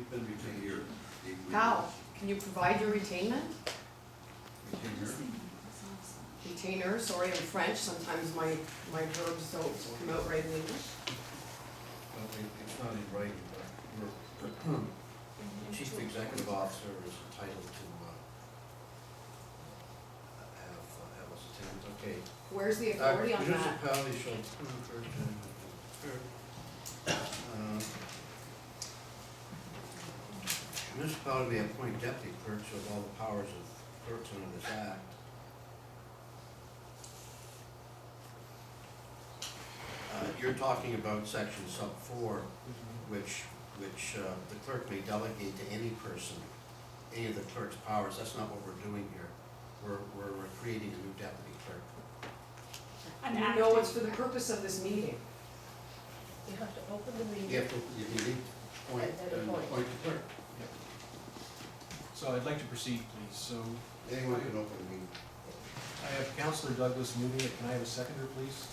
You've been retained here. How? Can you provide your retainment? Retainer. Retainer, sorry, I'm French, sometimes my verbs don't come out right in English. Well, it's not in writing, but we're, the chief executive officer is entitled to have us attend. Okay. Where's the authority on that? Municipality shall approve municipality may appoint deputy clerks with all the powers of clerks under this act. You're talking about section sub 4, which the clerk may delegate to any person, any of the clerk's powers. That's not what we're doing here. We're creating a new deputy clerk. No, it's for the purpose of this meeting. You have to open the meeting. You need to appoint And appoint. the clerk. So I'd like to proceed, please. So Anyone can open the meeting. I have Councillor Douglas moving it. Can I have a seconder, please?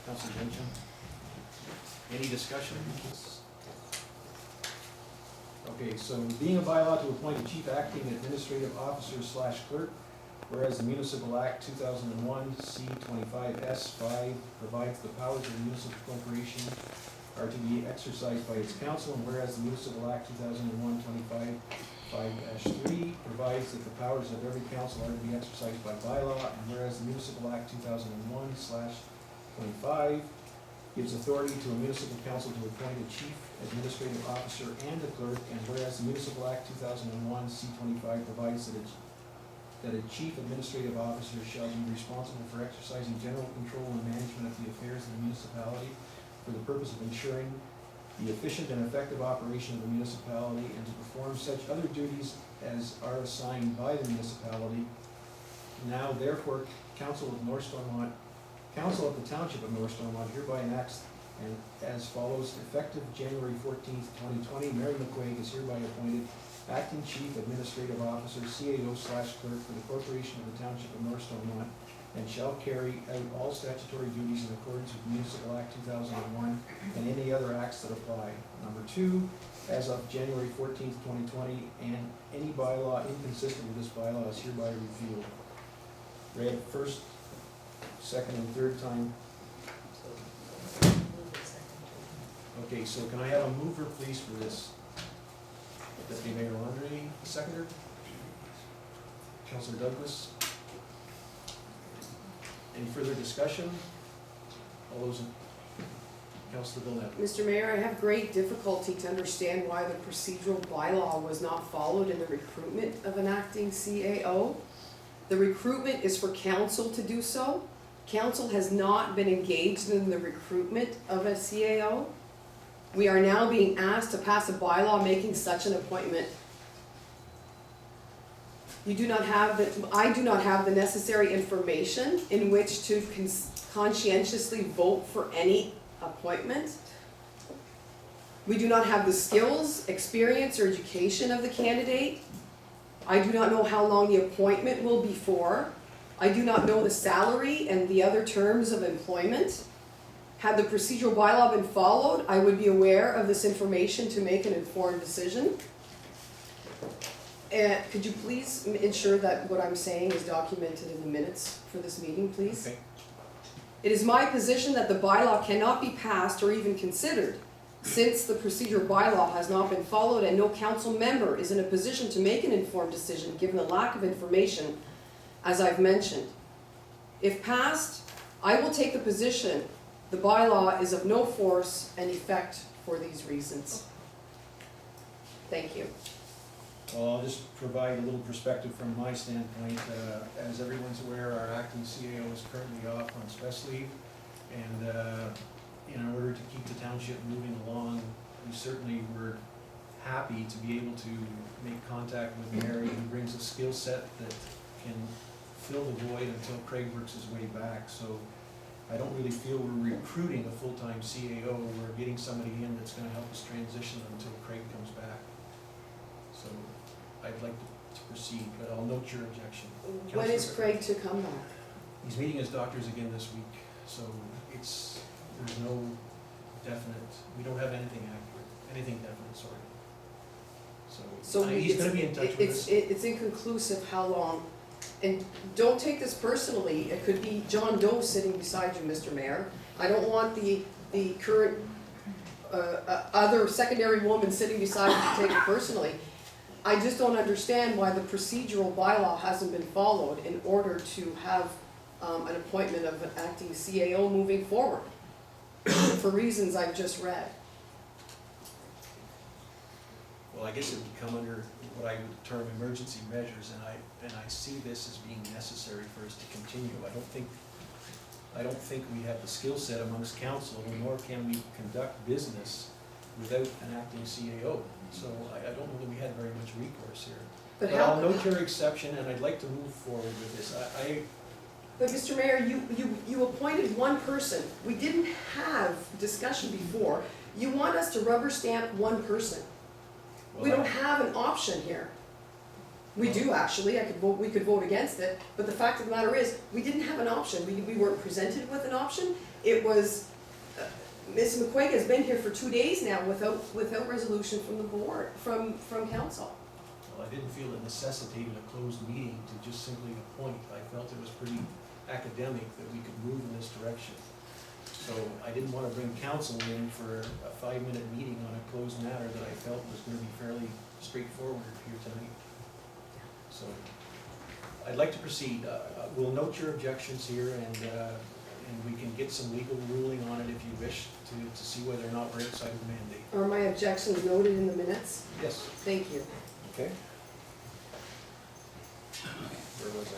Councillor Benson. Any discussion? Okay, so being a bylaw to appoint a chief acting administrative officer / clerk, whereas the Municipal Act 2001 C25S5 provides the powers of the municipal corporation are to be exercised by its council, and whereas the Municipal Act 2001 25-5-3 provides that the powers of every council are to be exercised by bylaw, and whereas the Municipal Act 2001/25 gives authority to a municipal council to appoint a chief administrative officer and a clerk, and whereas the Municipal Act 2001 C25 provides that a chief administrative officer shall be responsible for exercising general control and management of the affairs of the municipality for the purpose of ensuring the efficient and effective operation of the municipality and to perform such other duties as are assigned by the municipality. Now therefore, Council of the Township of North Stormont hereby enacts and as follows: effective January 14th, 2020, Mary McQuaig is hereby appointed Acting Chief Administrative Officer, CAO/clerk for the Corporation of the Township of North Stormont, and shall carry out all statutory duties in accordance with Municipal Act 2001 and any other acts that apply. Number 2, as of January 14th, 2020, and any bylaw inconsistent with this bylaw is hereby repealed. Read first, second, and third time. Okay, so can I have a mover, please, for this? Deputy Mayor Landry, seconder. Councillor Douglas. Any further discussion? All those in, Councillor Villeneuve. Mr. Mayor, I have great difficulty to understand why the procedural bylaw was not followed in the recruitment of an acting CAO. The recruitment is for council to do so. Council has not been engaged in the recruitment of a CAO. We are now being asked to pass a bylaw making such an appointment. I do not have the necessary information in which to conscientiously vote for any appointment. We do not have the skills, experience, or education of the candidate. I do not know how long the appointment will be for. I do not know the salary and the other terms of employment. Had the procedural bylaw been followed, I would be aware of this information to make an informed decision. Could you please ensure that what I'm saying is documented in the minutes for this meeting, please? Okay. It is my position that the bylaw cannot be passed or even considered since the procedural bylaw has not been followed and no council member is in a position to make an informed decision given the lack of information, as I've mentioned. If passed, I will take the position the bylaw is of no force and effect for these reasons. Thank you. Well, I'll just provide a little perspective from my standpoint. As everyone's aware, our acting CAO is currently off on stress leave, and in order to keep the township moving along, we certainly were happy to be able to make contact with Mary, who brings a skill set that can fill the void until Craig works his way back. So I don't really feel we're recruiting a full-time CAO. We're getting somebody in that's going to help us transition until Craig comes back. So I'd like to proceed, but I'll note your objection. When is Craig to come back? He's meeting his doctors again this week, so there's no definite, we don't have anything accurate, anything definite, sorry. So he's gonna be in touch with us. It's inconclusive how long. And don't take this personally, it could be John Doe sitting beside you, Mr. Mayor. I don't want the current, other secondary woman sitting beside you to take it personally. I just don't understand why the procedural bylaw hasn't been followed in order to have, an appointment of an acting CAO moving forward, for reasons I've just read. Well, I guess it would come under what I would term emergency measures, and I see this as being necessary for us to continue. I don't think we have the skill set amongst council, nor can we conduct business without an acting CAO. So I don't know that we had very much recourse here. But But I'll how, note your exception, and I'd like to move forward with this. but Mr. Mayor, you appointed one person. We didn't have discussion before. You want us to rubber stamp one person. We don't have an option here. We do actually, we could vote against it, but the fact of the matter is, we didn't have an option. We weren't presented with an option. It was, Ms. McQuaig has been here for 2 days now without resolution from the board, from council. Well, I didn't feel it necessitated a closed meeting to just simply appoint. I felt it was pretty academic that we could move in this direction. So I didn't want to bring council in for a 5-minute meeting on a closed matter that I felt was going to be fairly straightforward here tonight. So I'd like to proceed. We'll note your objections here, and we can get some legal ruling on it if you wish to see whether or not we're outside of the mandate. Are my objections noted in the minutes? Yes. Thank you. Okay. Where was I?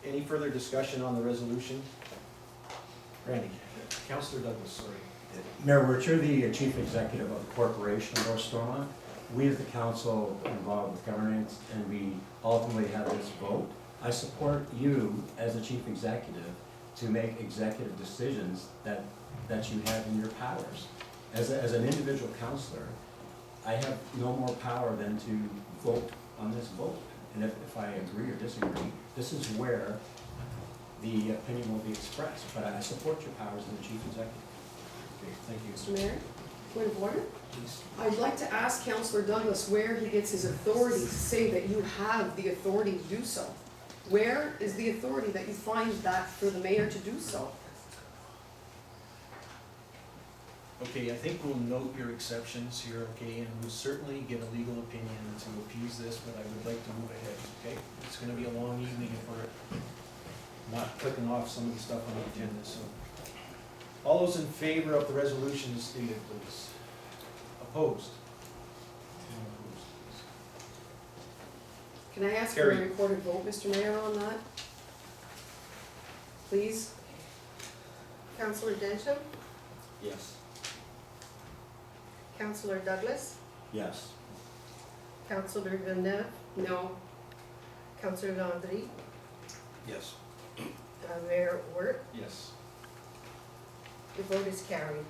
Any further discussion on the resolution? Randy. Councillor Douglas, sorry. Mayor Wirtz, you're the chief executive of the corporation of North Stormont. We as the council are involved with governance, and we ultimately have this vote. I support you as the chief executive to make executive decisions that you have in your powers. As an individual councillor, I have no more power than to vote on this vote. And if I agree or disagree, this is where the opinion will be expressed. But I support your powers as the chief executive. Okay, thank you. Mr. Mayor, point of order? Please. I'd like to ask Councillor Douglas where he gets his authority to say that you have the authority to do so. Where is the authority that you find that for the mayor to do so? Okay, I think we'll note your exceptions here, okay, and we'll certainly get a legal opinion to appease this, but I would like to move ahead, okay? It's gonna be a long evening if we're not clicking off some of the stuff on the agenda, so. All those in favor of the resolution as stated, please. Opposed? None opposed, please. Can I ask for a Carried. recorded vote, Mr. Mayor, on that? Please? Councillor Densham, Yes. Councillor Douglas, Yes. Councillor Villeneuve, No. Councillor Landry, Yes. Mayor Wirt. Yes. The vote is carried.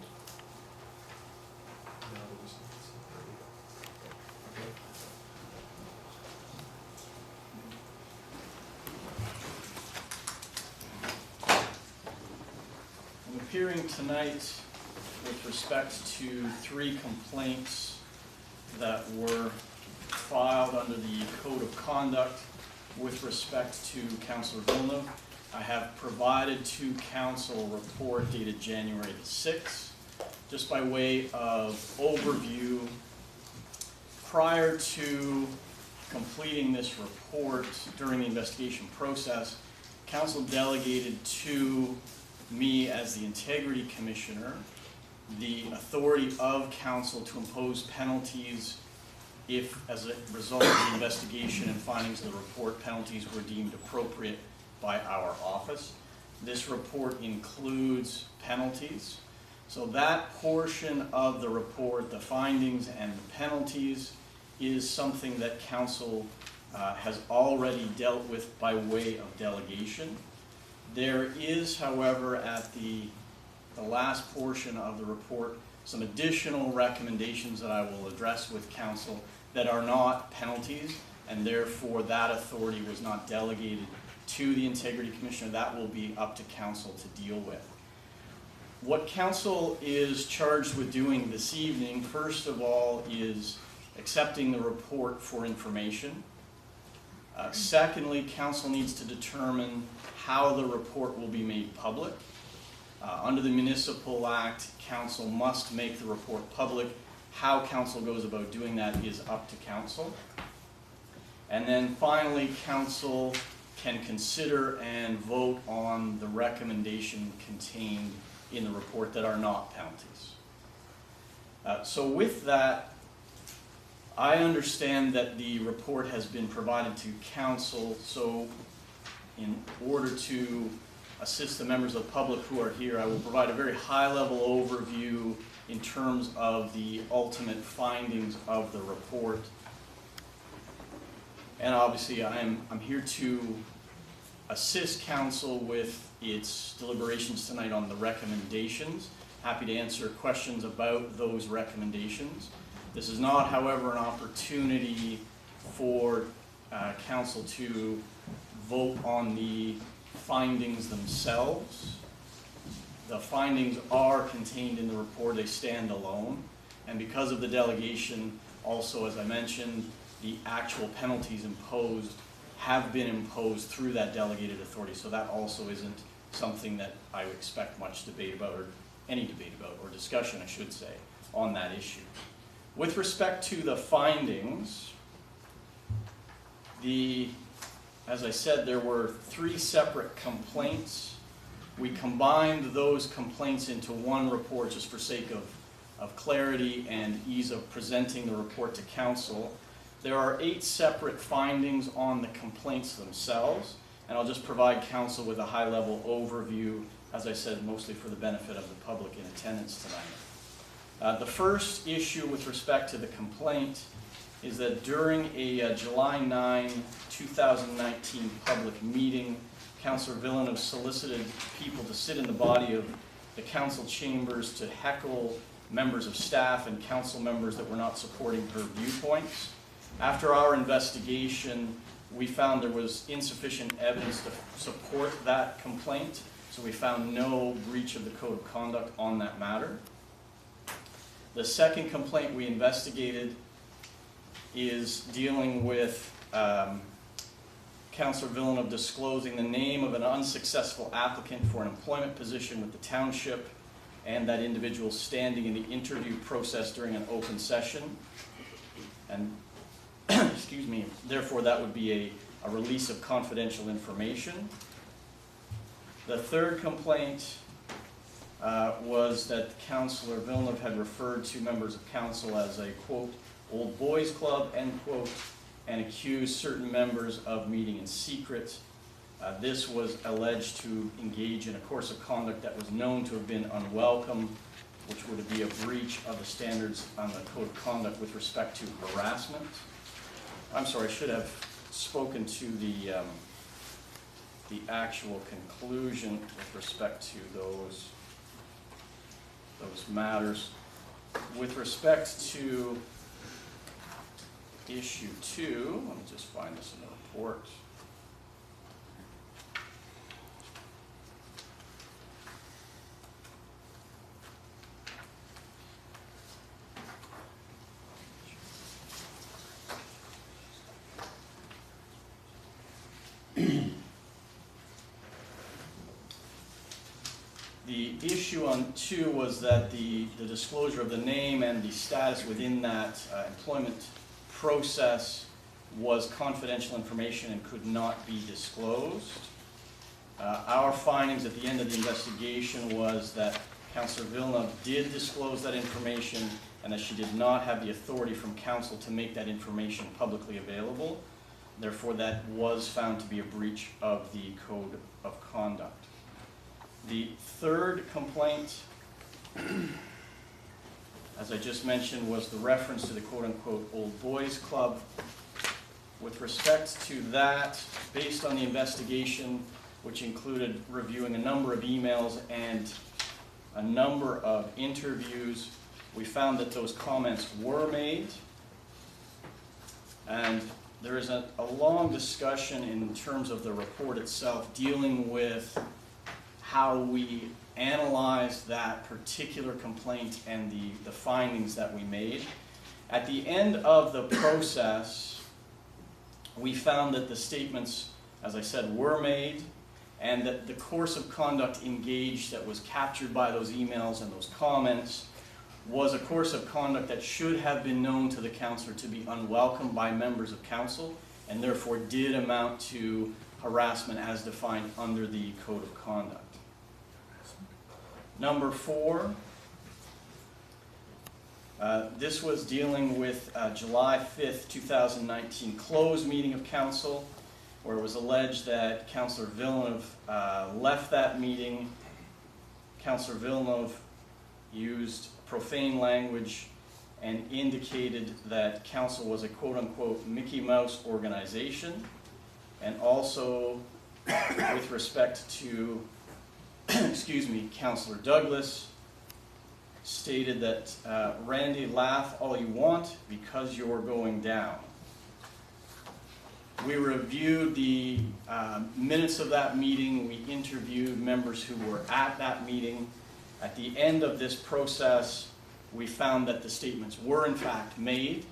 Now there was- there we go. Okay. I'm appearing tonight with respect to 3 complaints that were filed under the Code of Conduct with respect to Councillor Villeneuve. I have provided to council a report dated January the 6th. Just by way of overview, prior to completing this report during the investigation process, council delegated to me as the Integrity Commissioner the authority of council to impose penalties if, as a result of the investigation and findings of the report, penalties were deemed appropriate by our office. This report includes penalties. So that portion of the report, the findings and the penalties, is something that council has already dealt with by way of delegation. There is, however, at the last portion of the report, some additional recommendations that I will address with council that are not penalties, and therefore that authority was not delegated to the Integrity Commissioner. That will be up to council to deal with. What council is charged with doing this evening, first of all, is accepting the report for information. Secondly, council needs to determine how the report will be made public. Under the Municipal Act, council must make the report public. How council goes about doing that is up to council. And then finally, council can consider and vote on the recommendation contained in the report that are not penalties. So with that, I understand that the report has been provided to council, so in order to assist the members of the public who are here, I will provide a very high-level overview in terms of the ultimate findings of the report. And obviously, I'm here to assist council with its deliberations tonight on the recommendations. Happy to answer questions about those recommendations. This is not, however, an opportunity for council to vote on the findings themselves. The findings are contained in the report, they stand alone. And because of the delegation, also, as I mentioned, the actual penalties imposed have been imposed through that delegated authority. So that also isn't something that I would expect much debate about, or any debate about, or discussion, I should say, on that issue. With respect to the findings, as I said, there were 3 separate complaints. We combined those complaints into one report just for sake of clarity and ease of presenting the report to council. There are 8 separate findings on the complaints themselves, and I'll just provide council with a high-level overview, as I said, mostly for the benefit of the public in attendance tonight. The first issue with respect to the complaint is that during a July 9, 2019 public meeting, Councillor Villeneuve solicited people to sit in the body of the council chambers to heckle members of staff and council members that were not supporting her viewpoints. After our investigation, we found there was insufficient evidence to support that complaint, so we found no breach of the code of conduct on that matter. The second complaint we investigated is dealing with Councillor Villeneuve disclosing the name of an unsuccessful applicant for an employment position with the township and that individual standing in the interview process during an open session. And excuse me, therefore that would be a release of confidential information. The third complaint was that Councillor Villeneuve had referred to members of council as a, quote, old boys club, end quote, and accused certain members of meeting in secret. This was alleged to engage in a course of conduct that was known to have been unwelcome, which would be a breach of the standards on the code of conduct with respect to harassment. I'm sorry, I should have spoken to the actual conclusion with respect to those matters. With respect to issue 2, let me just find this in the report. The issue on 2 was that the disclosure of the name and the status within that employment process was confidential information and could not be disclosed. Our findings at the end of the investigation was that Councillor Villeneuve did disclose that information and that she did not have the authority from council to make that information publicly available. Therefore, that was found to be a breach of the code of conduct. The third complaint, as I just mentioned, was the reference to the quote-unquote old boys club. With respect to that, based on the investigation, which included reviewing a number of emails and a number of interviews, we found that those comments were made. And there is a long discussion in terms of the report itself dealing with how we analyzed that particular complaint and the findings that we made. At the end of the process, we found that the statements, as I said, were made, and that the course of conduct engaged that was captured by those emails and those comments was a course of conduct that should have been known to the councillor to be unwelcome by members of council, and therefore did amount to harassment as defined under the Code of Conduct. Number 4, this was dealing with July 5th, 2019 closed meeting of council, where it was alleged that Councillor Villeneuve left that meeting. Councillor Villeneuve used profane language and indicated that council was a quote-unquote Mickey Mouse organization, and also with respect to excuse me, Councillor Douglas stated that Randy, laugh all you want because you're going down. We reviewed the minutes of that meeting. We interviewed members who were at that meeting. At the end of this process, we found that the statements were in fact made.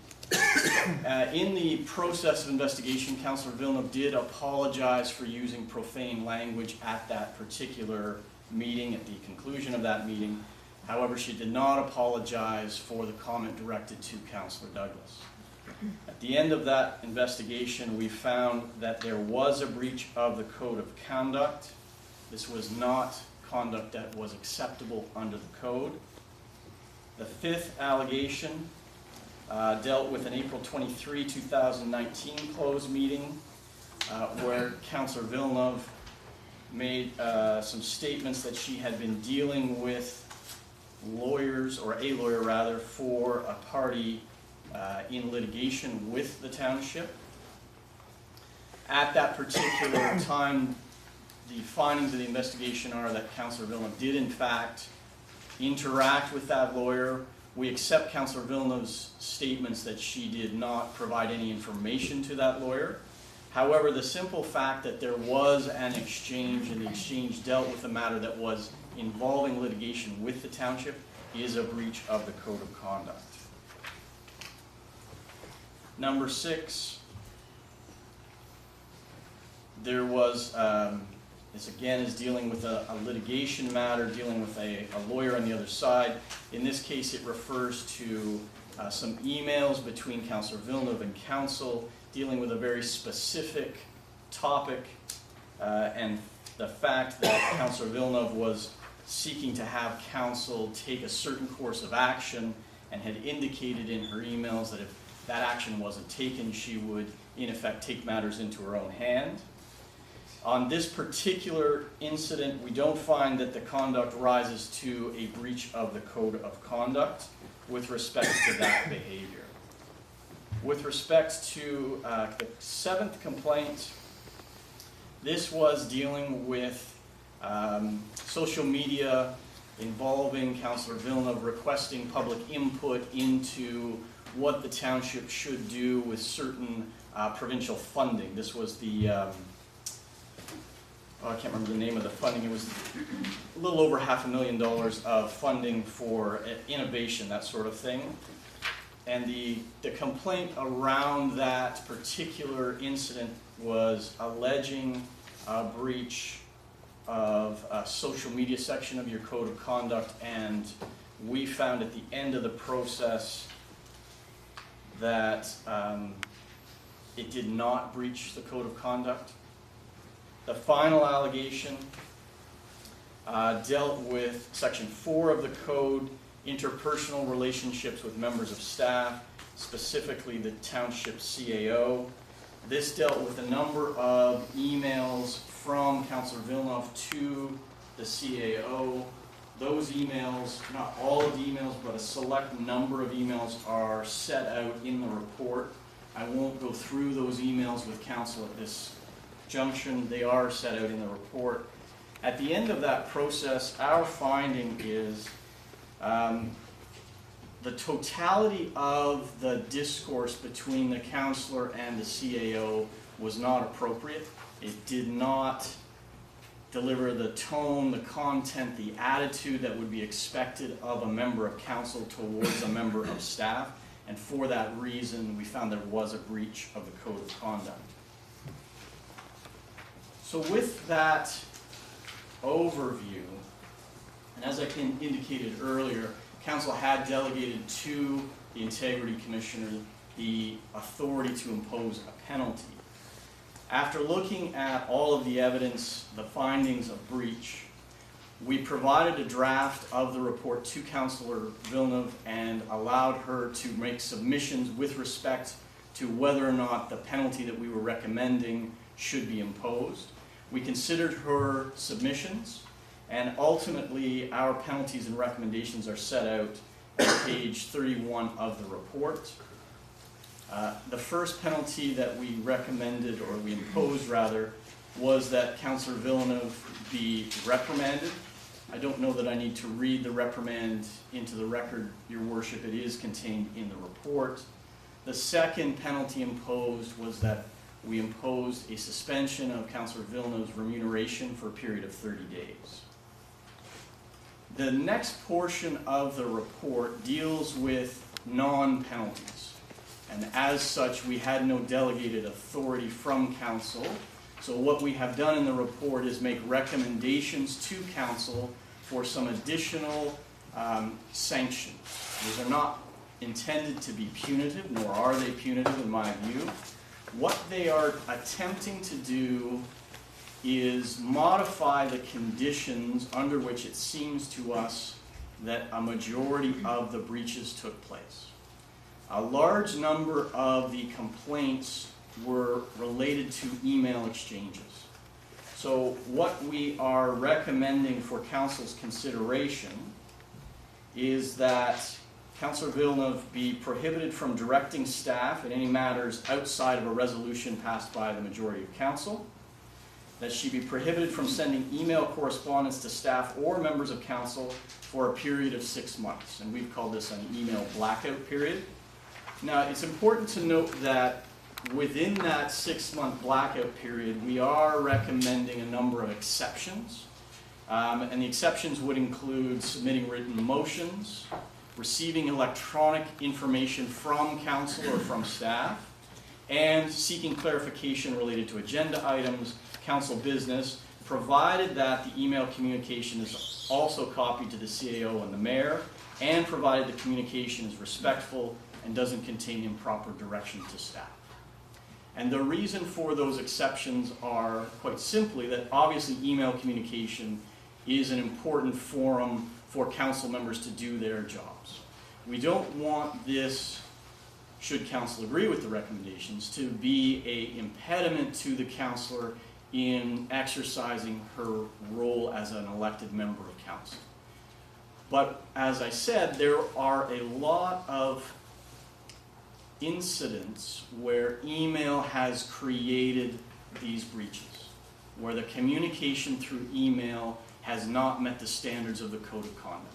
In the process of investigation, Councillor Villeneuve did apologize for using profane language at that particular meeting, at the conclusion of that meeting. However, she did not apologize for the comment directed to Councillor Douglas. At the end of that investigation, we found that there was a breach of the Code of Conduct. This was not conduct that was acceptable under the Code. The 5th allegation dealt with an April 23, 2019 closed meeting where Councillor Villeneuve made some statements that she had been dealing with lawyers, or a lawyer rather, for a party in litigation with the township. At that particular time, the findings of the investigation are that Councillor Villeneuve did in fact interact with that lawyer. We accept Councillor Villeneuve's statements that she did not provide any information to that lawyer. However, the simple fact that there was an exchange, and the exchange dealt with a matter that was involving litigation with the township, is a breach of the Code of Conduct. Number 6, there was, this again is dealing with a litigation matter, dealing with a lawyer on the other side. In this case, it refers to some emails between Councillor Villeneuve and council dealing with a very specific topic, and the fact that Councillor Villeneuve was seeking to have council take a certain course of action, and had indicated in her emails that if that action wasn't taken, she would in effect take matters into her own hand. On this particular incident, we don't find that the conduct rises to a breach of the Code of Conduct with respect to that behavior. With respect to the 7th complaint, this was dealing with social media involving Councillor Villeneuve requesting public input into what the township should do with certain provincial funding. This was the, I can't remember the name of the funding. It was a little over $500,000 of funding for innovation, that sort of thing. And the complaint around that particular incident was alleging a breach of a social media section of your Code of Conduct, and we found at the end of the process that it did not breach the Code of Conduct. The final allegation dealt with Section 4 of the Code, interpersonal relationships with members of staff, specifically the township CAO. This dealt with a number of emails from Councillor Villeneuve to the CAO. Those emails, not all of the emails, but a select number of emails are set out in the report. I won't go through those emails with council at this junction. They are set out in the report. At the end of that process, our finding is the totality of the discourse between the councillor and the CAO was not appropriate. It did not deliver the tone, the content, the attitude that would be expected of a member of council towards a member of staff. And for that reason, we found there was a breach of the code of conduct. So with that overview, and as I indicated earlier, council had delegated to the Integrity Commissioner the authority to impose a penalty. After looking at all of the evidence, the findings of breach, we provided a draft of the report to Councillor Villeneuve and allowed her to make submissions with respect to whether or not the penalty that we were recommending should be imposed. We considered her submissions, and ultimately our penalties and recommendations are set out on page 31 of the report. The first penalty that we recommended, or we imposed rather, was that Councillor Villeneuve be reprimanded. I don't know that I need to read the reprimand into the record, Your Worship. It is contained in the report. The second penalty imposed was that we imposed a suspension of Councillor Villeneuve's remuneration for a period of 30 days. The next portion of the report deals with non-penalties. And as such, we had no delegated authority from council. So what we have done in the report is make recommendations to council for some additional sanctions. These are not intended to be punitive, nor are they punitive in my view. What they are attempting to do is modify the conditions under which it seems to us that a majority of the breaches took place. A large number of the complaints were related to email exchanges. So what we are recommending for council's consideration is that Councillor Villeneuve be prohibited from directing staff in any matters outside of a resolution passed by the majority of council, that she be prohibited from sending email correspondence to staff or members of council for a period of 6 months. And we've called this an email blackout period. Now, it's important to note that within that 6-month blackout period, we are recommending a number of exceptions. And the exceptions would include submitting written motions, receiving electronic information from council or from staff, and seeking clarification related to agenda items, council business, provided that the email communication is also copied to the CAO and the mayor, and provided the communication is respectful and doesn't contain improper direction to staff. And the reason for those exceptions are quite simply that obviously email communication is an important forum for council members to do their jobs. We don't want this, should council agree with the recommendations, to be an impediment to the councillor in exercising her role as an elected member of council. But as I said, there are a lot of incidents where email has created these breaches, where the communication through email has not met the standards of the code of conduct.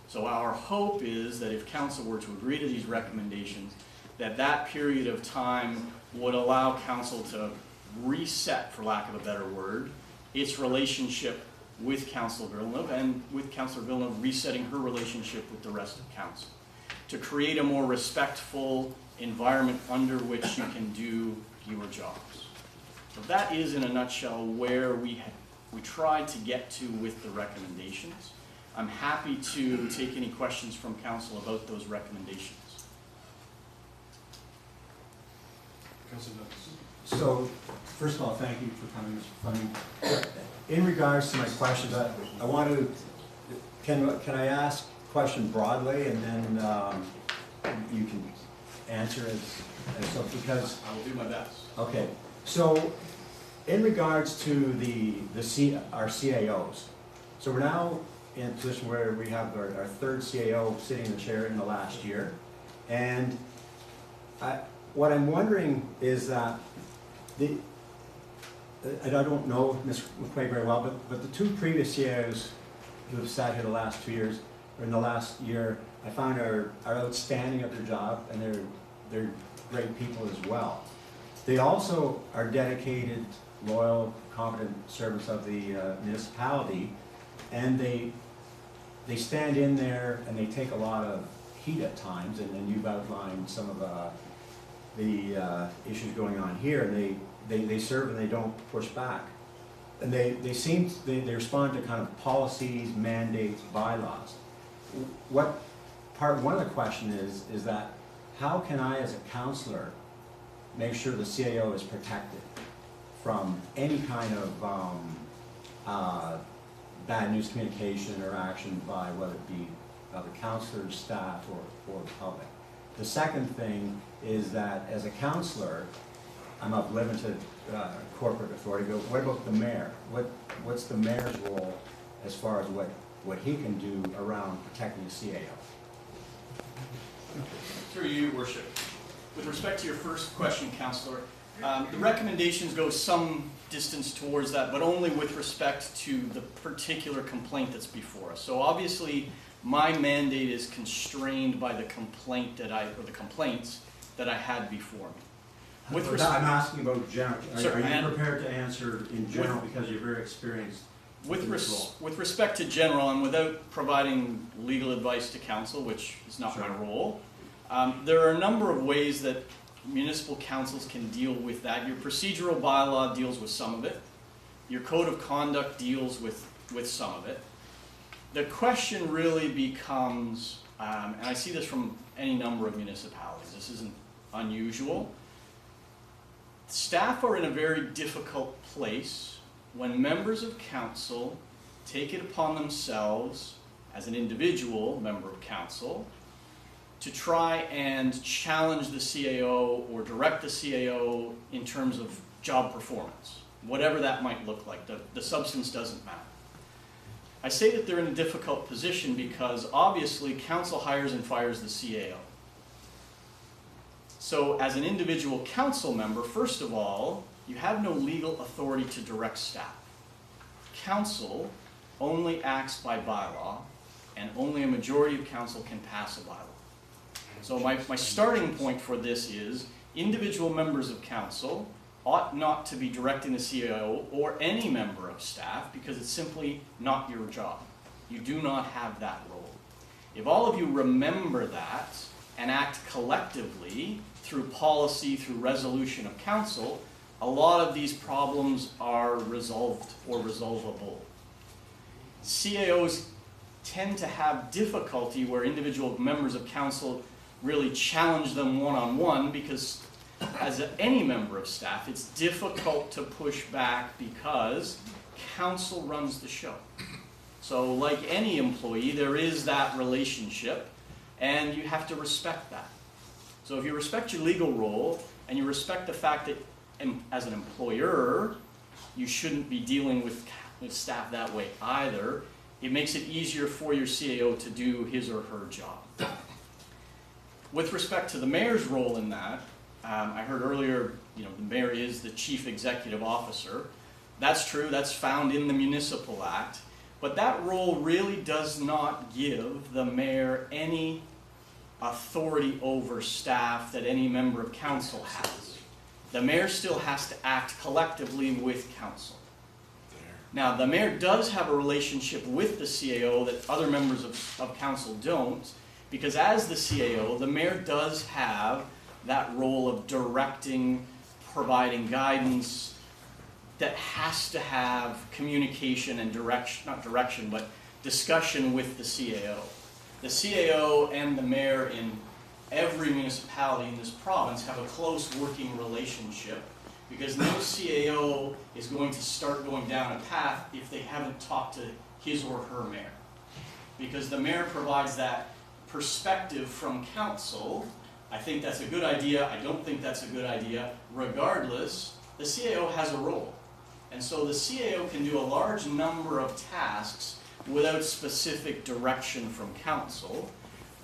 So our hope is that if council were to agree to these recommendations, that period of time would allow council to reset, for lack of a better word, its relationship with Councillor Villeneuve, and with Councillor Villeneuve resetting her relationship with the rest of council, to create a more respectful environment under which you can do your jobs. So that is, in a nutshell, where we tried to get to with the recommendations. I'm happy to take any questions from council about those recommendations. So, first of all, thank you for coming, Mr. Fleming. In regards to my questions, I want to, can I ask a question broadly, and then you can answer as so, because I will do my best. okay. So, in regards to our CAOs, so we're now in a position where we have our third CAO sitting in the chair in the last year, and what I'm wondering is that and I don't know Ms. McQuaid very well, but the two previous CAOs who have sat here the last 2 years, or in the last year, I found are outstanding at their job, and they're great people as well. They also are dedicated loyal, competent servants of the municipality, and they stand in there and they take a lot of heat at times, and you've outlined some of the issues going on here, and they serve and they don't push back. And they respond to kind of policies, mandates, bylaws. One of the question is that how can I as a councillor make sure the CAO is protected from any kind of bad news communication or action by whether it be other councillors, staff, or the public. The second thing is that as a councillor, I'm of limited corporate authority, but what about the mayor? What's the mayor's role as far as what he can do around protecting the CAO? Through you, Your Worship. With respect to your first question, Councillor, the recommendations go some distance towards that, but only with respect to the particular complaint that's before us. So obviously, my mandate is constrained by the complaint or the complaints that I had before me. I'm asking about general. Sir, Are you prepared to answer in general because you're very experienced? With respect to general, and without providing legal advice to council, which is not my role, there are a number of ways that municipal councils can deal with that. Your procedural bylaw deals with some of it. Your code of conduct deals with some of it. The question really becomes, and I see this from any number of municipalities, this isn't unusual. Staff are in a very difficult place when members of council take it upon themselves, as an individual member of council, to try and challenge the CAO or direct the CAO in terms of job performance, whatever that might look like. The substance doesn't matter. I say that they're in a difficult position because obviously council hires and fires the CAO. So as an individual council member, first of all, you have no legal authority to direct staff. Council only acts by bylaw, and only a majority of council can pass a bylaw. So my starting point for this is individual members of council ought not to be directing the CAO or any member of staff because it's simply not your job. You do not have that role. If all of you remember that and act collectively through policy, through resolution of council, a lot of these problems are resolved or resolvable. CAOs tend to have difficulty where individual members of council really challenge them one-on-one because as any member of staff, it's difficult to push back because council runs the show. So like any employee, there is that relationship and you have to respect that. So if you respect your legal role and you respect the fact that as an employer, you shouldn't be dealing with staff that way either, it makes it easier for your CAO to do his or her job. With respect to the mayor's role in that, I heard earlier, the mayor is the chief executive officer. That's true, that's found in the Municipal Act, but that role really does not give the mayor any authority over staff that any member of council has. The mayor still has to act collectively with council. Now, the mayor does have a relationship with the CAO that other members of council don't, because as the CAO, the mayor does have that role of directing, providing guidance that has to have communication and discussion with the CAO. The CAO and the mayor in every municipality in this province have a close working relationship because no CAO is going to start going down a path if they haven't talked to his or her mayor. Because the mayor provides that perspective from council. I think that's a good idea, I don't think that's a good idea. Regardless, the CAO has a role. And so the CAO can do a large number of tasks without specific direction from council.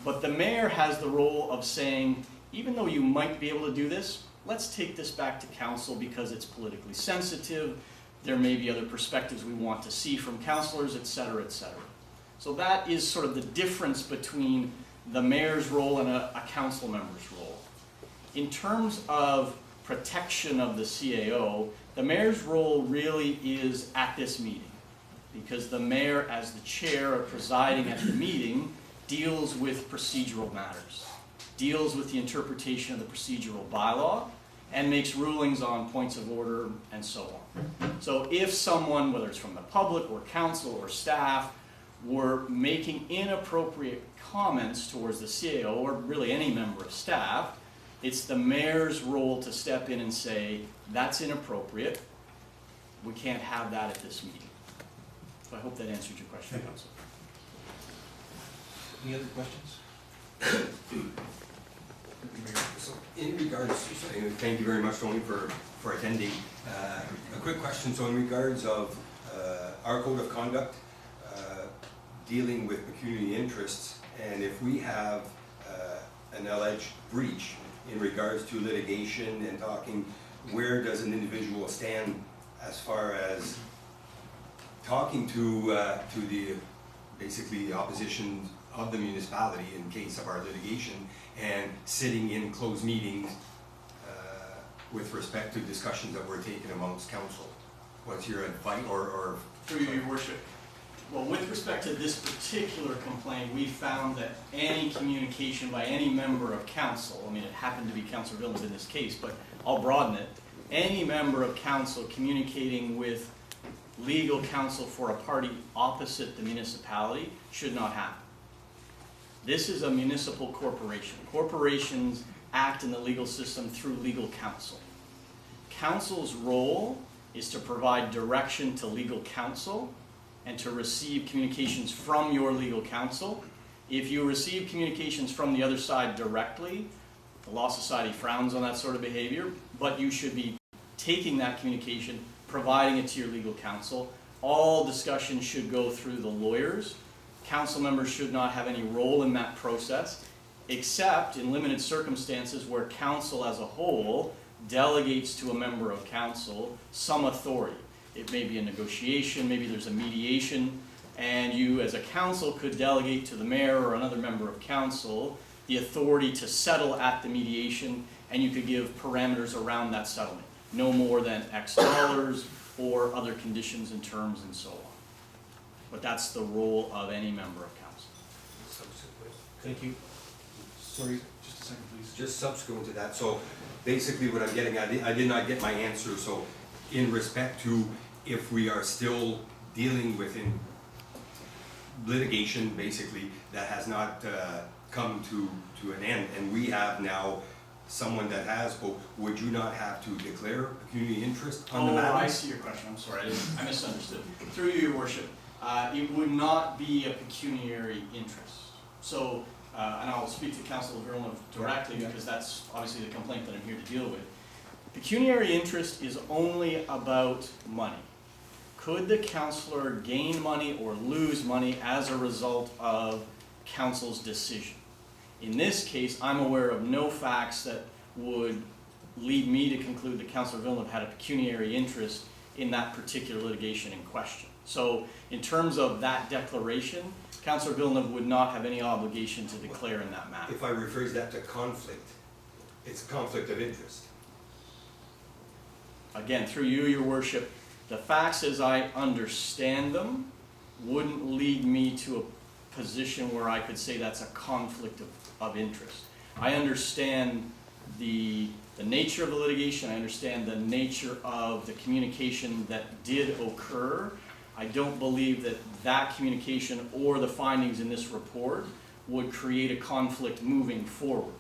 But the mayor has the role of saying, even though you might be able to do this, let's take this back to council because it's politically sensitive. There may be other perspectives we want to see from councillors, etc., etc. So that is sort of the difference between the mayor's role and a council member's role. In terms of protection of the CAO, the mayor's role really is at this meeting. Because the mayor, as the chair or presiding at the meeting, deals with procedural matters, deals with the interpretation of the procedural bylaw, and makes rulings on points of order and so on. So if someone, whether it's from the public or council or staff, were making inappropriate comments towards the CAO, or really any member of staff, it's the mayor's role to step in and say, that's inappropriate, we can't have that at this meeting. So I hope that answered your question, Council. Any other questions? So in regards, thank you very much, Tony, for attending. A quick question, so in regards of our code of conduct, dealing with pecuniary interests, and if we have an alleged breach in regards to litigation and talking, where does an individual stand as far as talking to the, basically the opposition of the municipality in case of our litigation, and sitting in closed meetings with respect to discussions that were taken amongst council? What's your advice, or Through you, Your Worship. Well, with respect to this particular complaint, we found that any communication by any member of council, I mean, it happened to be Councillor Villeneuve in this case, but I'll broaden it, any member of council communicating with legal counsel for a party opposite the municipality should not happen. This is a municipal corporation. Corporations act in the legal system through legal counsel. Council's role is to provide direction to legal counsel and to receive communications from your legal counsel. If you receive communications from the other side directly, the Law Society frowns on that sort of behavior, but you should be taking that communication, providing it to your legal counsel. All discussion should go through the lawyers. Council members should not have any role in that process, except in limited circumstances where council as a whole delegates to a member of council some authority. It may be a negotiation, maybe there's a mediation, and you as a council could delegate to the mayor or another member of council the authority to settle at the mediation, and you could give parameters around that settlement. No more than X dollars or other conditions and terms and so on. But that's the role of any member of council. Thank you. Sorry, just a second, please. just subsequent to that? So basically what I'm getting at, I did not get my answer, so in respect to if we are still dealing with litigation, basically, that has not come to an end, and we have now someone that has, would you not have to declare pecuniary interest on the matter? Oh, I see your question, I'm sorry, I misunderstood. Through you, Your Worship, it would not be a pecuniary interest. So, and I'll speak to Councillor Villeneuve directly because that's obviously the complaint that I'm here to deal with. Pecuniary interest is only about money. Could the councillor gain money or lose money as a result of council's decision? In this case, I'm aware of no facts that would lead me to conclude that Councillor Villeneuve had a pecuniary interest in that particular litigation in question. So in terms of that declaration, Councillor Villeneuve would not have any obligation to declare in that matter. If I rephrase that to conflict, it's a conflict of interest. Again, through you, Your Worship, the facts as I understand them wouldn't lead me to a position where I could say that's a conflict of interest. I understand the nature of the litigation, I understand the nature of the communication that did occur. I don't believe that that communication or the findings in this report would create a conflict moving forward.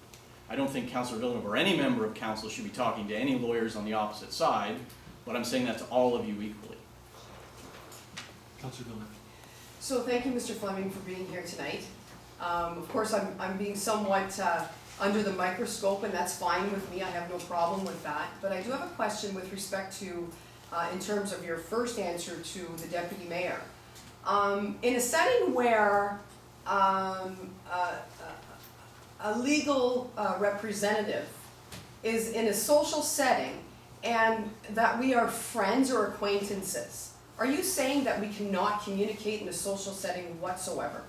I don't think Councillor Villeneuve or any member of council should be talking to any lawyers on the opposite side, but I'm saying that to all of you equally. Councillor Villeneuve. So thank you, Mr. Fleming, for being here tonight. Of course, I'm being somewhat under the microscope, and that's fine with me. I have no problem with that. But I do have a question with respect to, in terms of your first answer to the deputy mayor. In a setting where a legal representative is in a social setting and that we are friends or acquaintances, are you saying that we cannot communicate in a social setting whatsoever?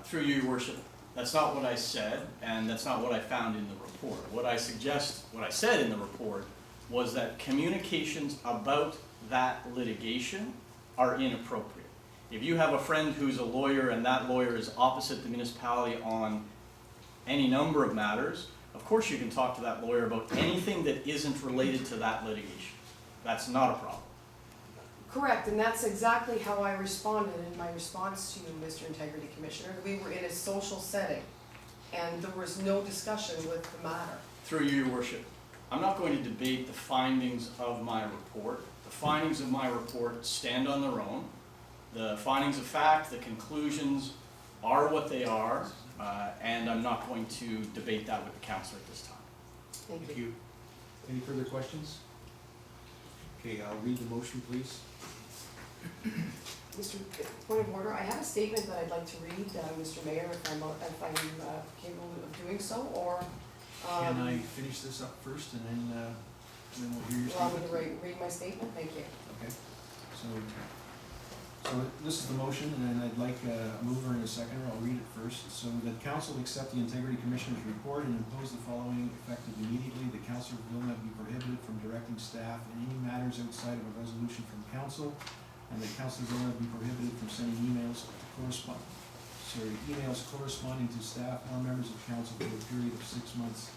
Through you, Your Worship, That's not what I said, and that's not what I found in the report. What I said in the report was that communications about that litigation are inappropriate. If you have a friend who's a lawyer and that lawyer is opposite the municipality on any number of matters, of course you can talk to that lawyer about anything that isn't related to that litigation. That's not a problem. Correct, and that's exactly how I responded in my response to you, Mr. Integrity Commissioner. We were in a social setting, and there was no discussion with the matter. Through you, Your Worship, I'm not going to debate the findings of my report. The findings of my report stand on their own. The findings of fact, the conclusions are what they are, and I'm not going to debate that with the councillor at this time. Thank you. Any further questions? Okay, I'll read the motion, please. Mr. Point of order, I have a statement that I'd like to read, Mr. Mayor, if I'm capable of doing so, or... Can I finish this up first and then we'll hear your Allow me statement? to read my statement? Thank you. Okay, so this is the motion, and then I'd like a mover and a seconder. I'll read it first. So that council accept the Integrity Commissioner's report and impose the following effective immediately. The Councillor Villeneuve be prohibited from directing staff in any matters outside of a resolution from council, and that Councillor Villeneuve be prohibited from sending emails corresponding to staff or members of council for a period of 6 months.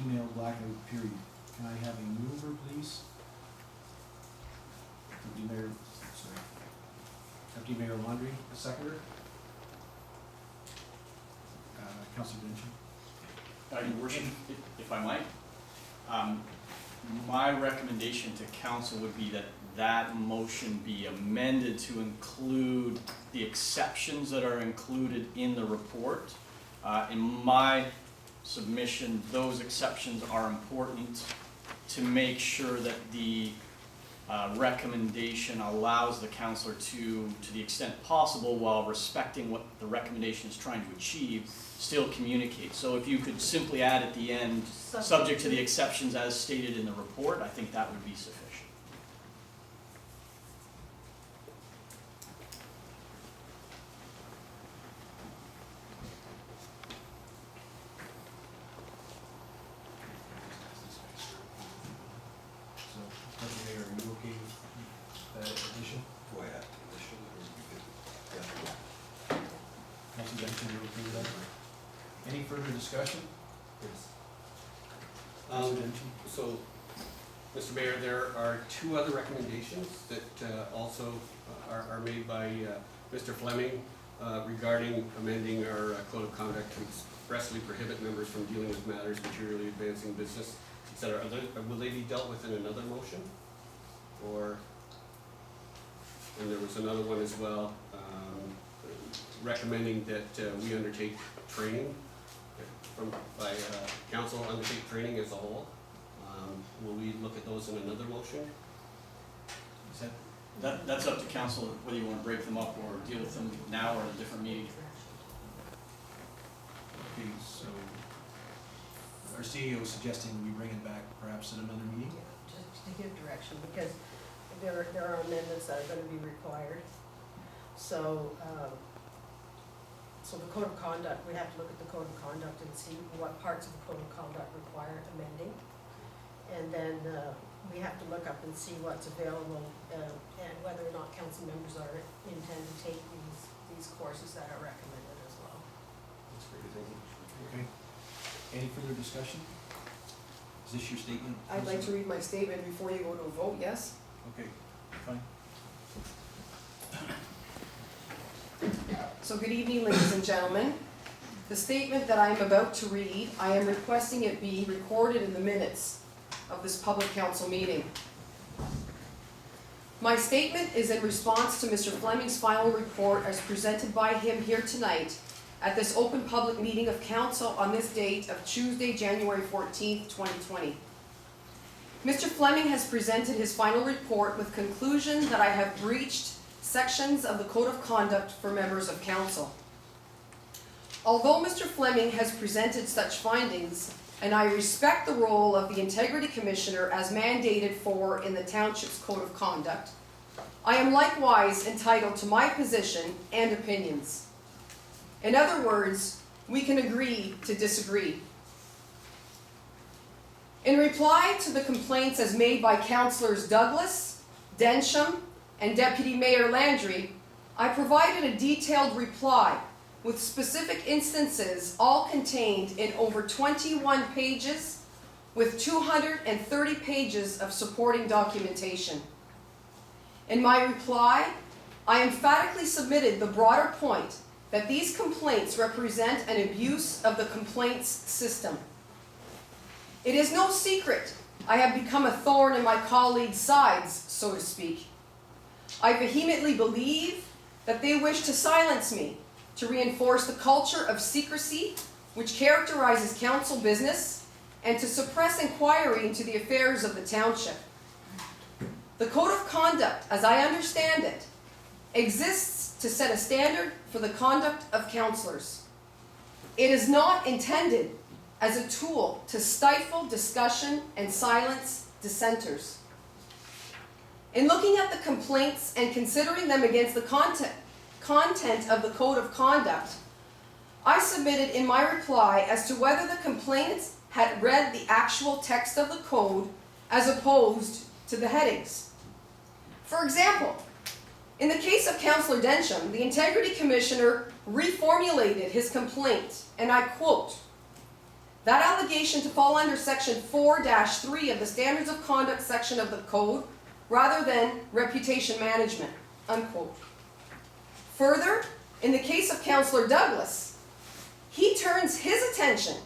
Email blackout period. Can I have a mover, please? Deputy Mayor, sorry. Deputy Mayor Landry, a seconder. Councillor Denchi. Your Worship, if I might, my recommendation to council would be that that motion be amended to include the exceptions that are included in the report. In my submission, those exceptions are important to make sure that the recommendation allows the councillor to the extent possible, while respecting what the recommendation is trying to achieve, still communicate. So if you could simply add at the end, subject to the exceptions as stated in the report, I think that would be sufficient. So, Deputy Mayor, are you okay with that addition? Do I have to condition or you could, yeah. Councillor Denchi, you're okay with that? Any further discussion? Yes. Councillor Denchi? So, Mr. Mayor, there are two other recommendations that also are made by Mr. Fleming regarding amending our code of conduct to expressly prohibit members from dealing with matters materially advancing business, etc. Will they be dealt with in another motion? Or, and there was another one as well, recommending that we undertake training by council, undertake training as a whole. Will we look at those in another motion? Is that, That's up to council, whether you want to break them up or deal with them now or at a different meeting. okay, so our CEO is suggesting we bring it back perhaps in another meeting? Just to give direction, because there are amendments that are gonna be required. So, so the code of conduct, we have to look at the code of conduct and see what parts of the code of conduct require amending. And then, we have to look up and see what's available, and whether or not council members intend to take these courses that are recommended as well. That's great, thank you. Okay. Any further discussion? Is this your statement? I'd like to read my statement before you go to a vote, yes? Okay, fine. So good evening, ladies and gentlemen. The statement that I am about to read, I am requesting it be recorded in the minutes of this public council meeting. My statement is in response to Mr. Fleming's final report as presented by him here tonight at this open public meeting of council on this date of Tuesday, January 14th, 2020. Mr. Fleming has presented his final report with conclusion that I have breached sections of the Code of Conduct for members of council. Although Mr. Fleming has presented such findings, and I respect the role of the Integrity Commissioner as mandated for in the Township's Code of Conduct, I am likewise entitled to my position and opinions. In other words, we can agree to disagree. In reply to the complaints as made by Councillors Douglas, Densham, and Deputy Mayor Landry, I provided a detailed reply with specific instances all contained in over 21 pages with 230 pages of supporting documentation. In my reply, I emphatically submitted the broader point that these complaints represent an abuse of the complaints system. It is no secret I have become a thorn in my colleagues' sides, so to speak. I vehemently believe that they wish to silence me, to reinforce the culture of secrecy which characterizes council business, and to suppress inquiry into the affairs of the township. The Code of Conduct, as I understand it, exists to set a standard for the conduct of councillors. It is not intended as a tool to stifle discussion and silence dissenters. In looking at the complaints and considering them against the content of the Code of Conduct, I submitted in my reply as to whether the complainants had read the actual text of the code as opposed to the headings. For example, in the case of Councillor Densham, the Integrity Commissioner reformulated his complaint, and I quote, "That allegation to fall under section 4-3 of the Standards of Conduct section of the Code, rather than reputation management," unquote. Further, in the case of Councillor Douglas, he turns his attention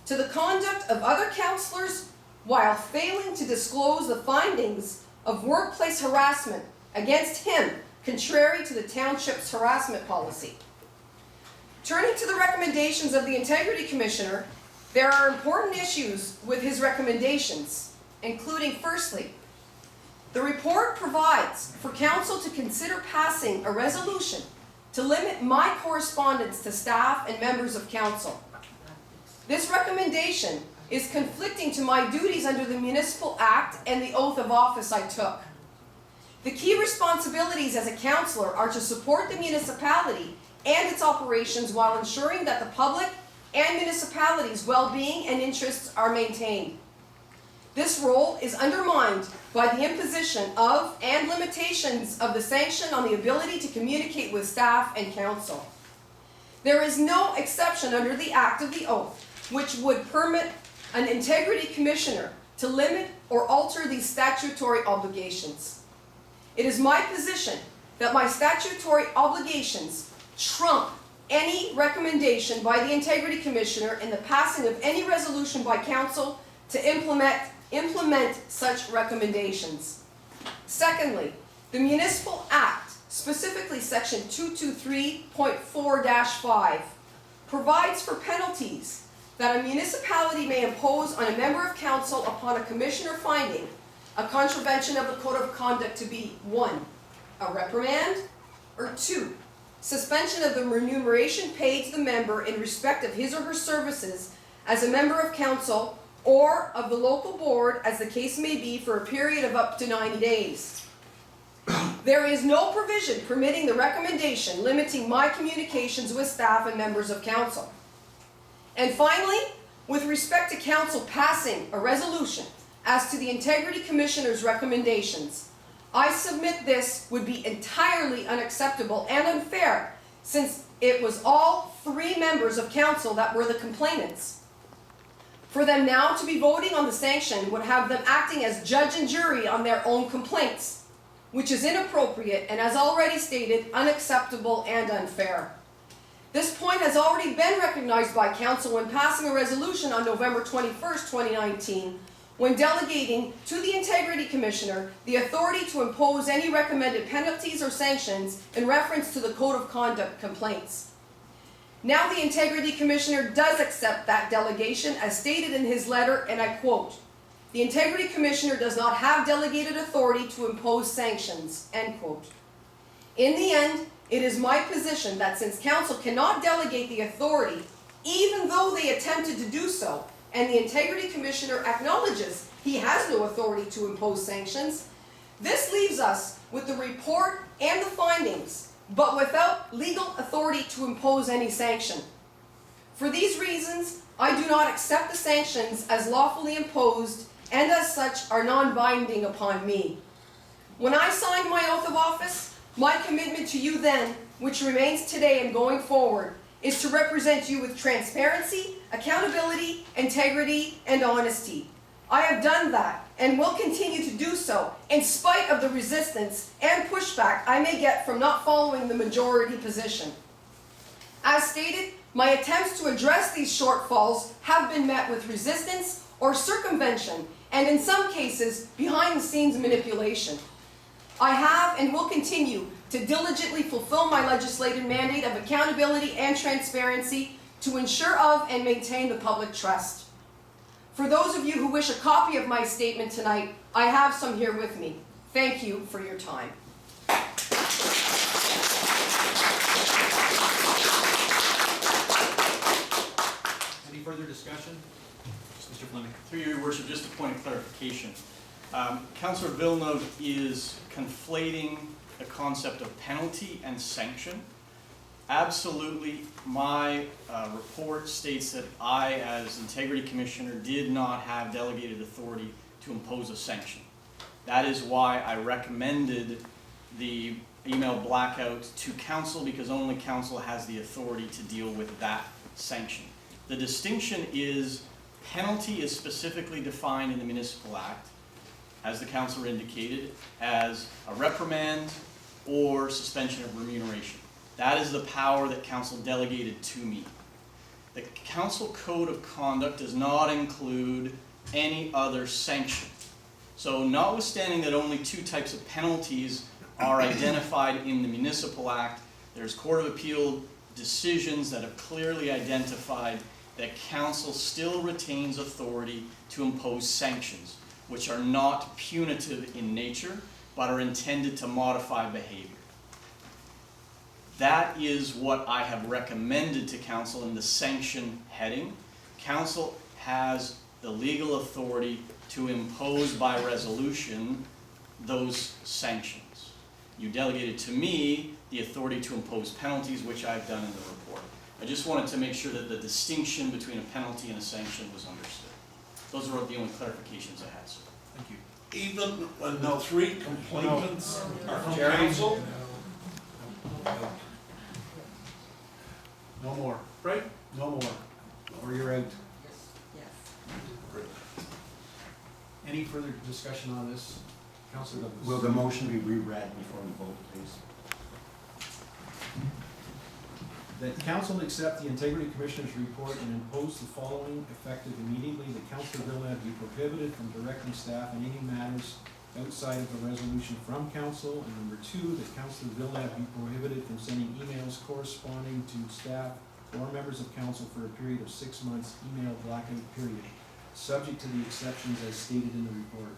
to the conduct of other councillors while failing to disclose the findings of workplace harassment against him, contrary to the township's harassment policy. Turning to the recommendations of the Integrity Commissioner, there are important issues with his recommendations, including, firstly, the report provides for council to consider passing a resolution to limit my correspondence to staff and members of council. This recommendation is conflicting to my duties under the Municipal Act and the oath of office I took. The key responsibilities as a councillor are to support the municipality and its operations while ensuring that the public and municipality's well-being and interests are maintained. This role is undermined by the imposition of and limitations of the sanction on the ability to communicate with staff and council. There is no exception under the Act of the Oath which would permit an Integrity Commissioner to limit or alter these statutory obligations. It is my position that my statutory obligations trump any recommendation by the Integrity Commissioner in the passing of any resolution by council to implement such recommendations. Secondly, the Municipal Act, specifically section 223.4-5, provides for penalties that a municipality may impose on a member of council upon a commissioner finding a contravention of the Code of Conduct to be 1, a reprimand, or 2, suspension of the remuneration paid to the member in respect of his or her services as a member of council or of the local board, as the case may be, for a period of up to 90 days. There is no provision permitting the recommendation limiting my communications with staff and members of council. And finally, with respect to council passing a resolution as to the Integrity Commissioner's recommendations, I submit this would be entirely unacceptable and unfair, since it was all 3 members of council that were the complainants. For them now to be voting on the sanction would have them acting as judge and jury on their own complaints, which is inappropriate and, as already stated, unacceptable and unfair. This point has already been recognized by council when passing a resolution on November 21st, 2019, when delegating to the Integrity Commissioner the authority to impose any recommended penalties or sanctions in reference to the Code of Conduct complaints. Now the Integrity Commissioner does accept that delegation as stated in his letter, and I quote, "The Integrity Commissioner does not have delegated authority to impose sanctions," end quote. In the end, it is my position that since council cannot delegate the authority, even though they attempted to do so, and the Integrity Commissioner acknowledges he has no authority to impose sanctions, this leaves us with the report and the findings, but without legal authority to impose any sanction. For these reasons, I do not accept the sanctions as lawfully imposed and as such are non-binding upon me. When I signed my oath of office, my commitment to you then, which remains today and going forward, is to represent you with transparency, accountability, integrity, and honesty. I have done that and will continue to do so in spite of the resistance and pushback I may get from not following the majority position. As stated, my attempts to address these shortfalls have been met with resistance or circumvention, and in some cases, behind-the-scenes manipulation. I have and will continue to diligently fulfill my legislative mandate of accountability and transparency to ensure of and maintain the public trust. For those of you who wish a copy of my statement tonight, I have some here with me. Thank you for your time. Any further discussion? Mr. Fleming. Through your worship, just a point of clarification. Councillor Villeneuve is conflating the concept of penalty and sanction. Absolutely, my report states that I, as Integrity Commissioner, did not have delegated authority to impose a sanction. That is why I recommended the email blackout to council, because only council has the authority to deal with that sanction. The distinction is penalty is specifically defined in the Municipal Act, as the councillor indicated, as a reprimand or suspension of remuneration. That is the power that council delegated to me. The council code of conduct does not include any other sanction. So notwithstanding that only two types of penalties are identified in the Municipal Act, there's Court of Appeal decisions that have clearly identified that council still retains authority to impose sanctions, which are not punitive in nature, but are intended to modify behavior. That is what I have recommended to council in the sanction heading. Council has the legal authority to impose by resolution those sanctions. You delegated to me the authority to impose penalties, which I've done in the report. I just wanted to make sure that the distinction between a penalty and a sanction was understood. Those are the only clarifications I had, sir. Thank you. Even when the three complainants are from Jerry? council? No more. Right? No more. Or you're out. Any further discussion on this? Councillor Douglas. Will the motion be reread before we vote, please? That council accept the Integrity Commissioner's report and impose the following effective immediately, that Councillor Villeneuve be prohibited from directing staff in any matters outside of the resolution from council, and number two, that Councillor Villeneuve be prohibited from sending emails corresponding to staff or members of council for a period of 6 months, email blackout period, subject to the exceptions as stated in the report.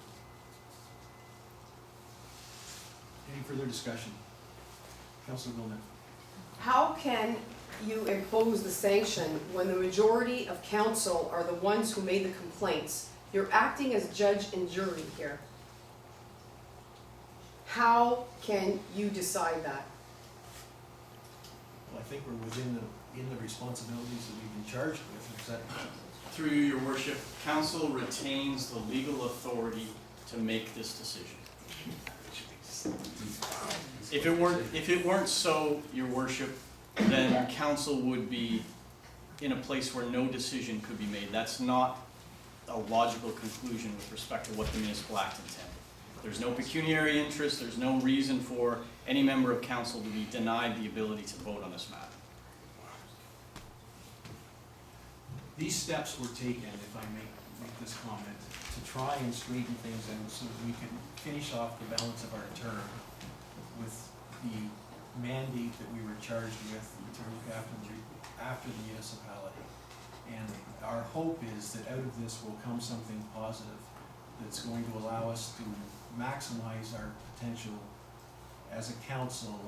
Any further discussion? Councillor Villeneuve. How can you impose the sanction when the majority of council are the ones who made the complaints? You're acting as judge and jury here. How can you decide that? Well, I think we're within the responsibilities that we've been charged with. Is that? Through you, your worship, council retains the legal authority to make this decision. If it weren't so, your worship, then council would be in a place where no decision could be made. That's not a logical conclusion with respect to what the Municipal Act intended. There's no pecuniary interest, there's no reason for any member of council to be denied the ability to vote on this matter. These steps were taken, if I may make this comment, to try and straighten things out so that we can finish off the balance of our term with the mandate that we were charged with to look after the municipality. And our hope is that out of this will come something positive that's going to allow us to maximize our potential as a council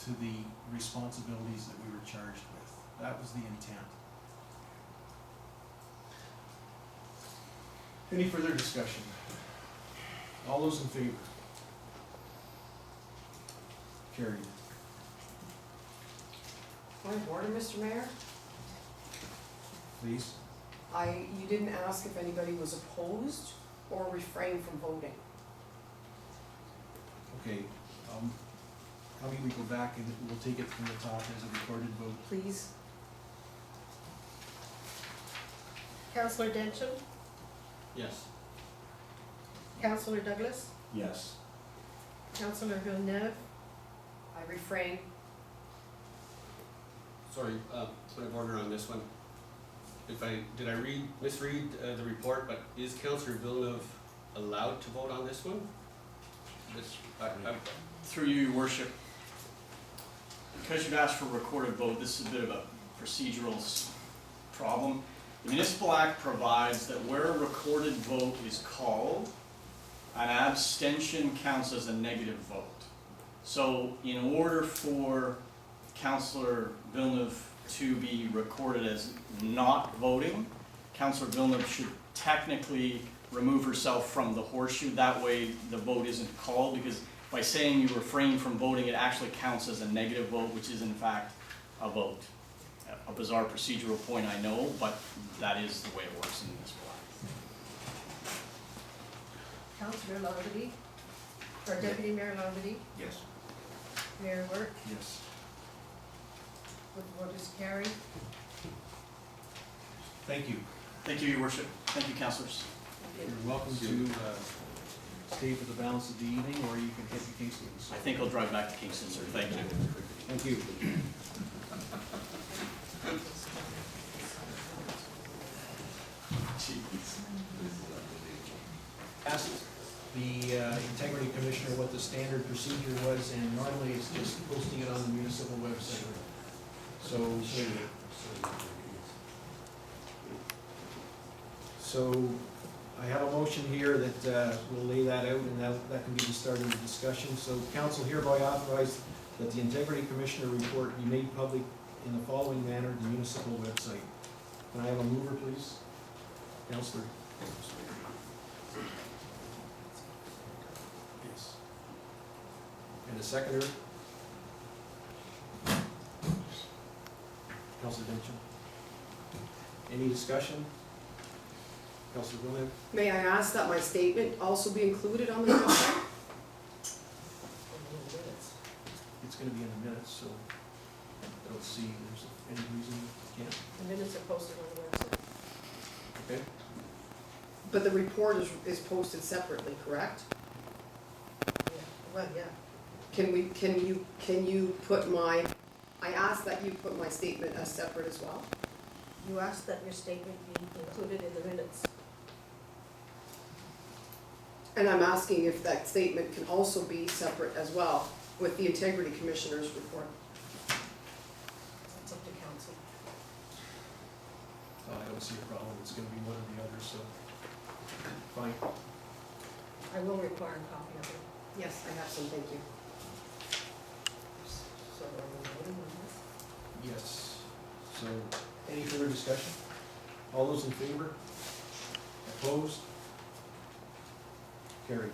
to the responsibilities that we were charged with. That was the intent. Any further discussion? All those in favor? Carried. Point of order, Mr. Mayor? Please. You didn't ask if anybody was opposed or refrained from voting. Okay, how about we go back and we'll take it from the top as a recorded vote. Please. Councillor Dencham, Yes. Councillor Douglas, Yes. Councillor Villeneuve, I refrain. Sorry, point of order on this one. Did I misread the report, but is Councillor Villeneuve allowed to vote on this one? Through you, your worship, because you've asked for a recorded vote, this is a bit of a procedural problem. The Municipal Act provides that where a recorded vote is called, an abstention counts as a negative vote. So in order for Councillor Villeneuve to be recorded as not voting, Councillor Villeneuve should technically remove herself from the horseshoe. That way the vote isn't called, because by saying you refrain from voting, it actually counts as a negative vote, which is in fact a vote. A bizarre procedural point, I know, but that is the way it works in this law. Councillor Lombardy, or Deputy Mayor Lombardy, Yes. Mayor Work, Yes. with the vote is carried. Thank you. Thank you, your worship. Thank you, councillors. You're welcome to stay for the balance of the evening, or you can head to Kingston's. I think I'll drive back to Kingston, sir. Thank you. Thank you. Asked the integrity commissioner what the standard procedure was, and normally it's just posting it on the municipal website. So I have a motion here that will lay that out, and that can be the start of the discussion. So council hereby authorize that the integrity commissioner report be made public in the following manner, the municipal website. Can I have a mover, please? Councillor. Yes. And a seconder? Councillor Dencham. Any discussion? Councillor Villeneuve? May I ask that my statement also be included on the website? It's gonna be in the minutes, so I don't see there's any reason you can't. The minutes are posted on the website. Okay. But the report is posted separately, correct? Yeah, well, yeah. Can you put my, I ask that you put my statement as separate as well? You asked that your statement be included in the minutes. And I'm asking if that statement can also be separate as well with the integrity commissioner's report. It's up to council. I don't see a problem, it's gonna be one or the other, so, fine. I will require a copy of it. Yes, I have some, thank you. So are we voting on this? Yes. So, any further discussion? All those in favor? Opposed? Carried.